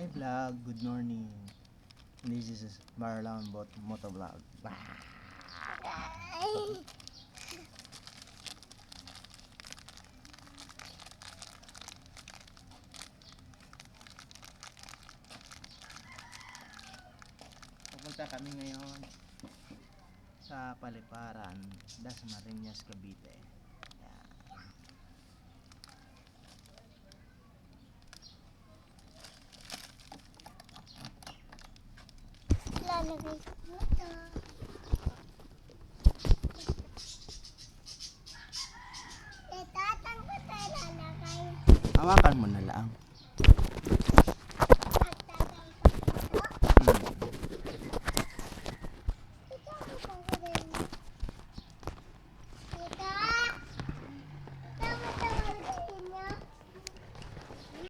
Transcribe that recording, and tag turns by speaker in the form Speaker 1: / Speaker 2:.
Speaker 1: Hi vlog, good morning. This is Marlon Motovlog. Pupunta kami ngayon sa Paliparan, Dasmariñas, Cavite. Yan.
Speaker 2: Lalagay ko ito. Itatang ko tayo lalagay.
Speaker 1: Hawakan mo na lang.